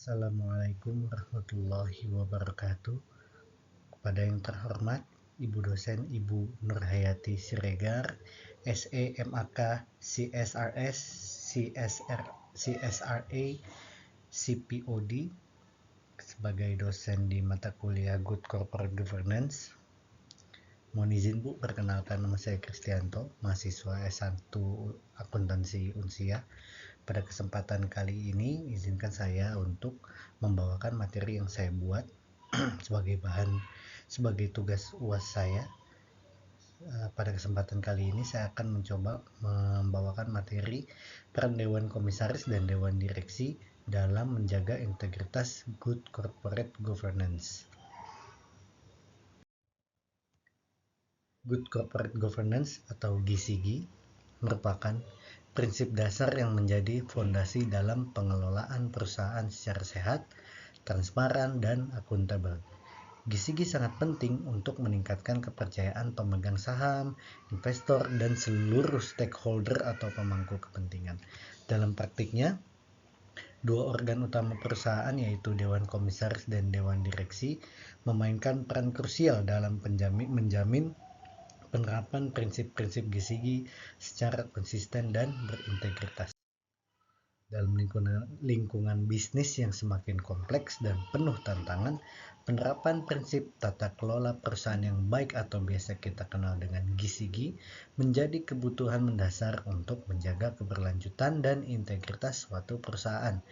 Assalamualaikum warahmatullahi wabarakatuh. Kepada yang terhormat Ibu dosen Ibu Nurhayati Siregar, SE MAK CSRS CSRA CPOD sebagai dosen di mata kuliah Good Corporate Governance. Mohon izin Bu, perkenalkan nama saya Kristianto, mahasiswa S1 Akuntansi Unsia. Pada kesempatan kali ini, izinkan saya untuk membawakan materi yang saya buat sebagai tugas UAS saya. Pada kesempatan kali ini saya akan mencoba membawakan materi peran Dewan Komisaris dan Dewan Direksi dalam menjaga integritas Good Corporate Governance. Good Corporate Governance atau GCG merupakan prinsip dasar yang menjadi fondasi dalam pengelolaan perusahaan secara sehat, transparan, dan akuntabel. GCG sangat penting untuk meningkatkan kepercayaan pemegang saham, investor, dan seluruh stakeholder atau pemangku kepentingan. Dalam praktiknya, dua organ utama perusahaan yaitu Dewan Komisaris dan Dewan Direksi memainkan peran krusial dalam menjamin penerapan prinsip-prinsip GCG secara konsisten dan berintegritas. Dalam lingkungan bisnis yang semakin kompleks dan penuh tantangan, penerapan prinsip tata kelola perusahaan yang baik atau biasa kita kenal dengan GCG menjadi kebutuhan mendasar untuk menjaga keberlanjutan dan integritas suatu perusahaan.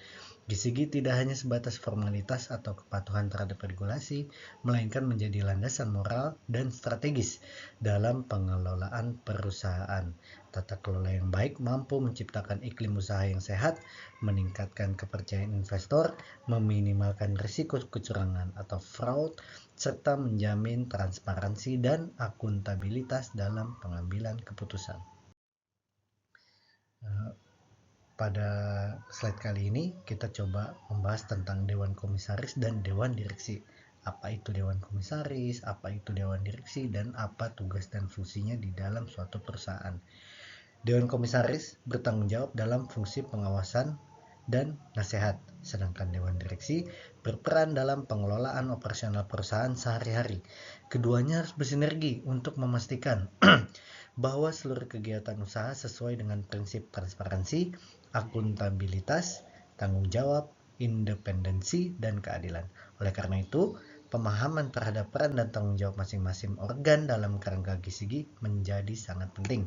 GCG tidak hanya sebatas formalitas atau kepatuhan terhadap regulasi, melainkan menjadi landasan moral dan strategis dalam pengelolaan perusahaan. Tata kelola yang baik mampu menciptakan iklim usaha yang sehat, meningkatkan kepercayaan investor, meminimalkan risiko kecurangan atau fraud, serta menjamin transparansi dan akuntabilitas dalam pengambilan keputusan. Pada slide kali ini kita coba membahas tentang Dewan Komisaris dan Dewan Direksi. Apa itu Dewan Komisaris, apa itu Dewan Direksi, dan apa tugas dan fungsinya di dalam suatu perusahaan. Dewan Komisaris bertanggung jawab dalam fungsi pengawasan dan nasihat, sedangkan Dewan Direksi berperan dalam pengelolaan operasional perusahaan sehari-hari. Keduanya harus bersinergi untuk memastikan bahwa seluruh kegiatan usaha sesuai dengan prinsip transparansi, akuntabilitas, tanggung jawab, independensi, dan keadilan. Oleh karena itu, pemahaman terhadap peran dan tanggung jawab masing-masing organ dalam kerangka GCG menjadi sangat penting.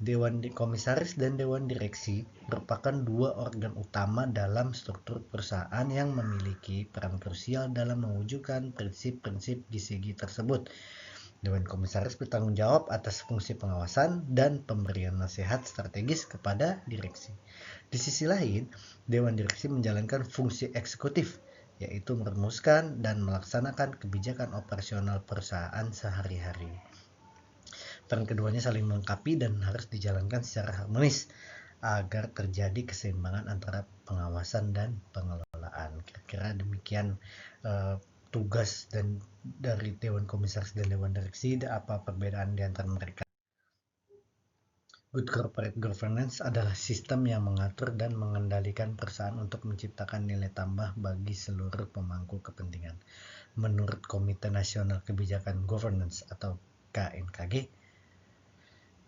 Dewan Komisaris dan Dewan Direksi merupakan dua organ utama dalam struktur perusahaan yang memiliki peran krusial dalam mewujudkan prinsip-prinsip GCG tersebut. Dewan Komisaris bertanggung jawab atas fungsi pengawasan dan pemberian nasihat strategis kepada direksi. Di sisi lain, Dewan Direksi menjalankan fungsi eksekutif, yaitu merumuskan dan melaksanakan kebijakan operasional perusahaan sehari-hari. Peran keduanya saling melengkapi dan harus dijalankan secara harmonis agar terjadi keseimbangan antara pengawasan dan pengelolaan. Kira-kira demikian tugas dan dari Dewan Komisaris dan Dewan Direksi. Apa perbedaan di antara mereka? Good Corporate Governance adalah sistem yang mengatur dan mengendalikan perusahaan untuk menciptakan nilai tambah bagi seluruh pemangku kepentingan. Menurut Komite Nasional Kebijakan Governance atau KNKG,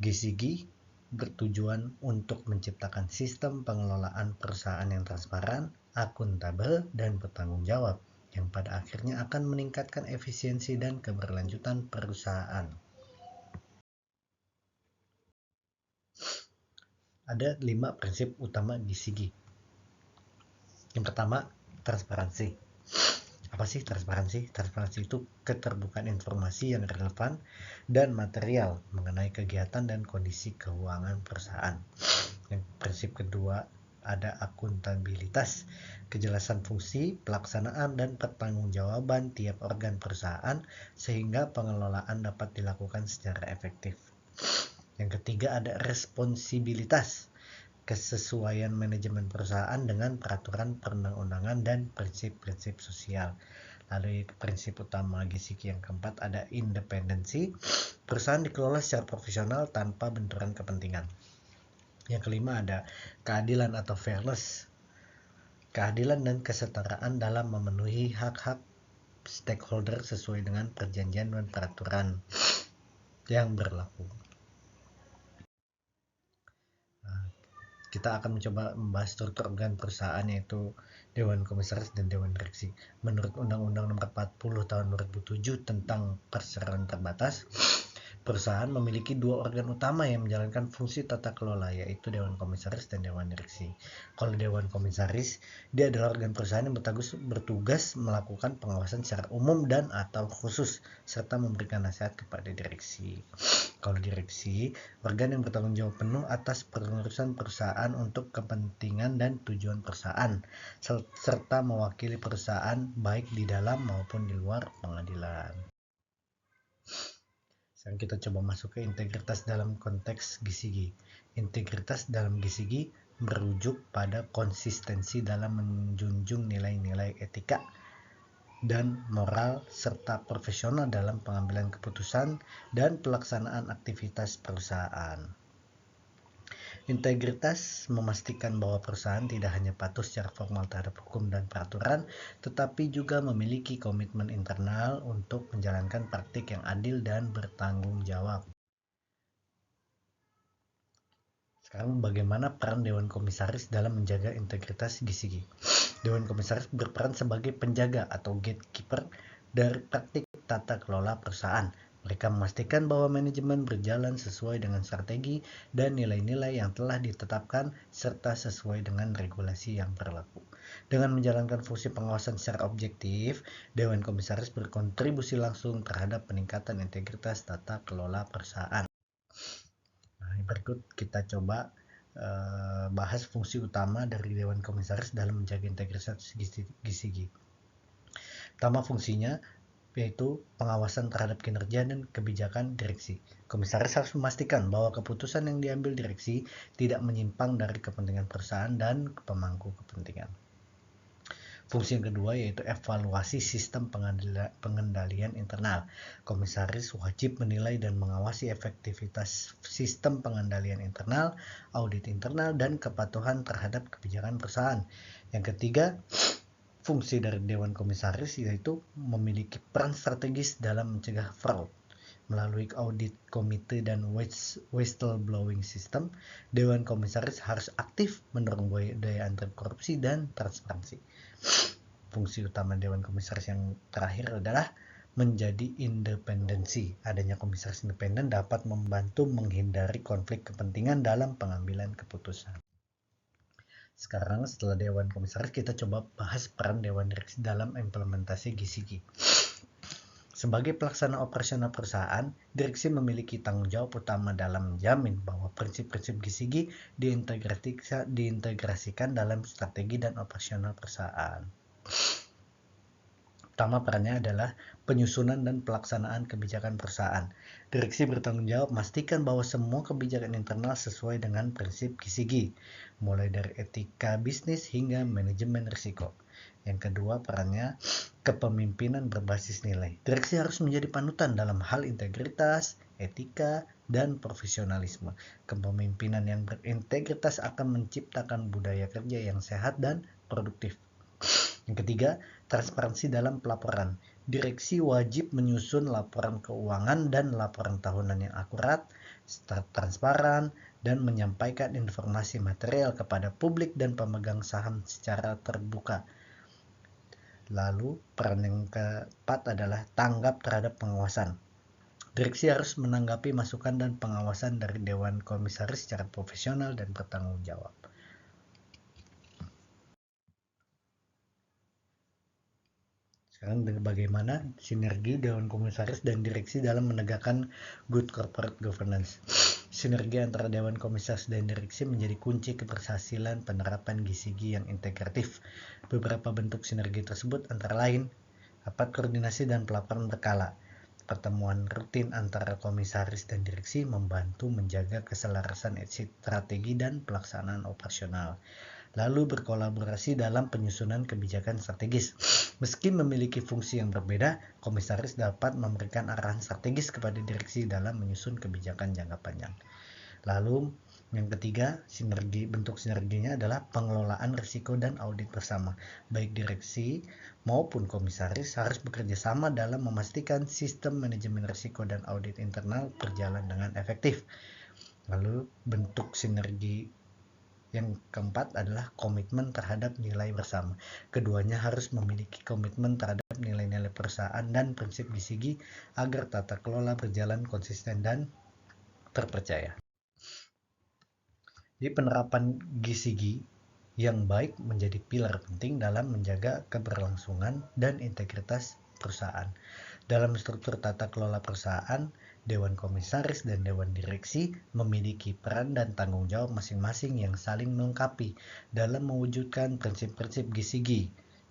GCG bertujuan untuk menciptakan sistem pengelolaan perusahaan yang transparan, akuntabel, dan bertanggung jawab, yang pada akhirnya akan meningkatkan efisiensi dan keberlanjutan perusahaan. Ada 5 prinsip utama GCG. Yang pertama, transparansi. Apa sih transparansi? Transparansi itu keterbukaan informasi yang relevan dan material mengenai kegiatan dan kondisi keuangan perusahaan. Yang prinsip kedua, ada akuntabilitas, kejelasan fungsi, pelaksanaan, dan pertanggungjawaban tiap organ perusahaan sehingga pengelolaan dapat dilakukan secara efektif. Yang ketiga, ada responsibilitas, kesesuaian manajemen perusahaan dengan peraturan perundang-undangan dan prinsip-prinsip sosial. Lalu prinsip utama GCG yang keempat ada independensi, perusahaan dikelola secara profesional tanpa benturan kepentingan. Yang kelima ada keadilan atau fairness, keadilan dan kesetaraan dalam memenuhi hak-hak stakeholder sesuai dengan perjanjian dan peraturan yang berlaku. Nah, kita akan mencoba membahas struktur organ perusahaan, yaitu Dewan Komisaris dan Dewan Direksi. Menurut Undang-Undang Nomor 40 Tahun 2007 tentang Perseroan Terbatas, perusahaan memiliki dua organ utama yang menjalankan fungsi tata kelola, yaitu Dewan Komisaris dan Dewan Direksi. Kalau Dewan Komisaris, dia adalah organ perusahaan yang bertugas melakukan pengawasan secara umum dan atau khusus, serta memberikan nasihat kepada direksi. Kalau direksi, organ yang bertanggung jawab penuh atas pengurusan perusahaan untuk kepentingan dan tujuan perusahaan, serta mewakili perusahaan baik di dalam maupun di luar pengadilan. Sekarang kita coba masuk ke integritas dalam konteks GCG. Integritas dalam GCG merujuk pada konsistensi dalam menjunjung nilai-nilai etika dan moral serta profesional dalam pengambilan keputusan dan pelaksanaan aktivitas perusahaan. Integritas memastikan bahwa perusahaan tidak hanya patuh secara formal terhadap hukum dan peraturan, tetapi juga memiliki komitmen internal untuk menjalankan praktik yang adil dan bertanggung jawab. Sekarang bagaimana peran Dewan Komisaris dalam menjaga integritas GCG? Dewan Komisaris berperan sebagai penjaga atau gatekeeper dari praktik tata kelola perusahaan. Mereka memastikan bahwa manajemen berjalan sesuai dengan strategi dan nilai-nilai yang telah ditetapkan serta sesuai dengan regulasi yang berlaku. Dengan menjalankan fungsi pengawasan secara objektif, Dewan Komisaris berkontribusi langsung terhadap peningkatan integritas tata kelola perusahaan. Nah, berikut kita coba bahas fungsi utama dari Dewan Komisaris dalam menjaga integritas GCG. Pertama fungsinya yaitu pengawasan terhadap kinerja dan kebijakan direksi. Komisaris harus memastikan bahwa keputusan yang diambil direksi tidak menyimpang dari kepentingan perusahaan dan pemangku kepentingan. Fungsi yang kedua yaitu evaluasi sistem pengendalian internal. Komisaris wajib menilai dan mengawasi efektivitas sistem pengendalian internal, audit internal, dan kepatuhan terhadap kebijakan perusahaan. Yang ketiga, fungsi dari Dewan Komisaris yaitu memiliki peran strategis dalam mencegah fraud. Melalui audit komite dan whistleblowing system, Dewan Komisaris harus aktif mendorong budaya anti korupsi dan transparansi. Fungsi utama Dewan Komisaris yang terakhir adalah menjadi independensi. Adanya komisaris independen dapat membantu menghindari konflik kepentingan dalam pengambilan keputusan. Sekarang setelah Dewan Komisaris, kita coba bahas peran Dewan Direksi dalam implementasi GCG. Sebagai pelaksana operasional perusahaan, direksi memiliki tanggung jawab utama dalam menjamin bahwa prinsip-prinsip GCG diintegrasikan dalam strategi dan operasional perusahaan. Pertama perannya adalah penyusunan dan pelaksanaan kebijakan perusahaan. Direksi bertanggung jawab memastikan bahwa semua kebijakan internal sesuai dengan prinsip GCG, mulai dari etika bisnis hingga manajemen risiko. Yang kedua perannya kepemimpinan berbasis nilai. Direksi harus menjadi panutan dalam hal integritas, etika, dan profesionalisme. Kepemimpinan yang berintegritas akan menciptakan budaya kerja yang sehat dan produktif. Yang ketiga, transparansi dalam pelaporan. Direksi wajib menyusun laporan keuangan dan laporan tahunan yang akurat, transparan, dan menyampaikan informasi material kepada publik dan pemegang saham secara terbuka. Lalu, peran yang keempat adalah tanggap terhadap pengawasan. Direksi harus menanggapi masukan dan pengawasan dari Dewan Komisaris secara profesional dan bertanggung jawab. Sekarang bagaimana sinergi Dewan Komisaris dan Direksi dalam menegakkan good corporate governance. Sinergi antara Dewan Komisaris dan Direksi menjadi kunci keberhasilan penerapan GCG yang integratif. Beberapa bentuk sinergi tersebut antara lain rapat koordinasi dan pelaporan berkala. Pertemuan rutin antara komisaris dan direksi membantu menjaga keselarasan strategi dan pelaksanaan operasional. Lalu berkolaborasi dalam penyusunan kebijakan strategis. Meski memiliki fungsi yang berbeda, komisaris dapat memberikan arahan strategis kepada direksi dalam menyusun kebijakan jangka panjang. Lalu Yang ketiga, bentuk sinerginya adalah pengelolaan risiko dan audit bersama. Baik direksi maupun komisaris harus bekerja sama dalam memastikan sistem manajemen risiko dan audit internal berjalan dengan efektif. Lalu bentuk sinergi yang keempat adalah komitmen terhadap nilai bersama. Keduanya harus memiliki komitmen terhadap nilai-nilai perusahaan dan prinsip GCG agar tata kelola berjalan konsisten dan terpercaya. Jadi penerapan GCG yang baik menjadi pilar penting dalam menjaga keberlangsungan dan integritas perusahaan. Dalam struktur tata kelola perusahaan, Dewan Komisaris dan Dewan Direksi memiliki peran dan tanggung jawab masing-masing yang saling melengkapi dalam mewujudkan prinsip-prinsip GCG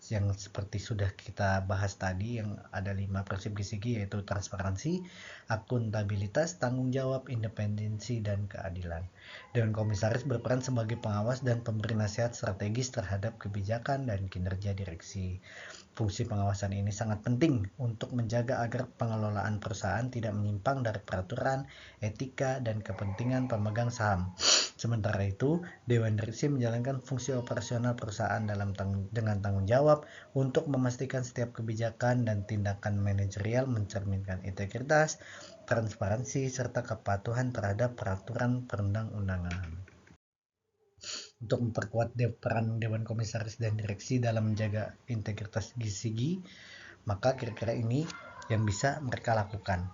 yang seperti sudah kita bahas tadi, yang ada 5 prinsip GCG, yaitu transparansi, akuntabilitas, tanggung jawab, independensi, dan keadilan. Dewan Komisaris berperan sebagai pengawas dan pemberi nasihat strategis terhadap kebijakan dan kinerja direksi. Fungsi pengawasan ini sangat penting untuk menjaga agar pengelolaan perusahaan tidak menyimpang dari peraturan, etika, dan kepentingan pemegang saham. Sementara itu, Dewan Direksi menjalankan fungsi operasional perusahaan dengan tanggung jawab untuk memastikan setiap kebijakan dan tindakan manajerial mencerminkan integritas, transparansi, serta kepatuhan terhadap peraturan perundang-undangan. Untuk memperkuat peran Dewan Komisaris dan Direksi dalam menjaga integritas GCG, maka kira-kira ini yang bisa mereka lakukan.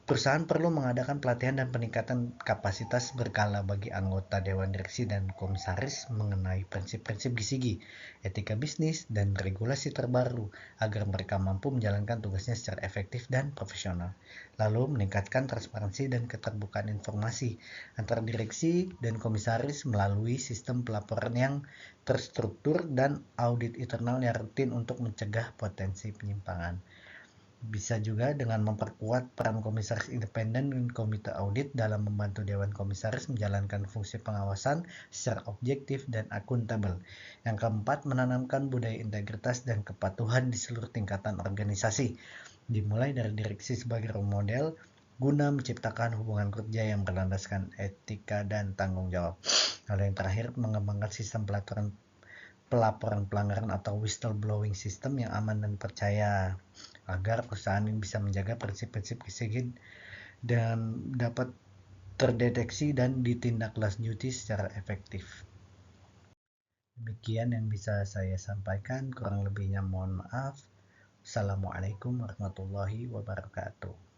Perusahaan perlu mengadakan pelatihan dan peningkatan kapasitas berkala bagi anggota Dewan Direksi dan Komisaris mengenai prinsip-prinsip GCG, etika bisnis, dan regulasi terbaru agar mereka mampu menjalankan tugasnya secara efektif dan profesional. Lalu meningkatkan transparansi dan keterbukaan informasi antara direksi dan komisaris melalui sistem pelaporan yang terstruktur dan audit internal yang rutin untuk mencegah potensi penyimpangan. Bisa juga dengan memperkuat peran komisaris independen dan komite audit dalam membantu Dewan Komisaris menjalankan fungsi pengawasan secara objektif dan akuntabel. Yang keempat, menanamkan budaya integritas dan kepatuhan di seluruh tingkatan organisasi, dimulai dari direksi sebagai role model, guna menciptakan hubungan kerja yang berlandaskan etika dan tanggung jawab. Lalu yang terakhir, mengembangkan sistem pelaporan pelanggaran atau whistleblowing system yang aman dan percaya agar perusahaan ini bisa menjaga prinsip-prinsip GCG dan dapat terdeteksi dan ditindaklanjuti secara efektif. Demikian yang bisa saya sampaikan, kurang lebihnya mohon maaf. Assalamualaikum warahmatullahi wabarakatuh.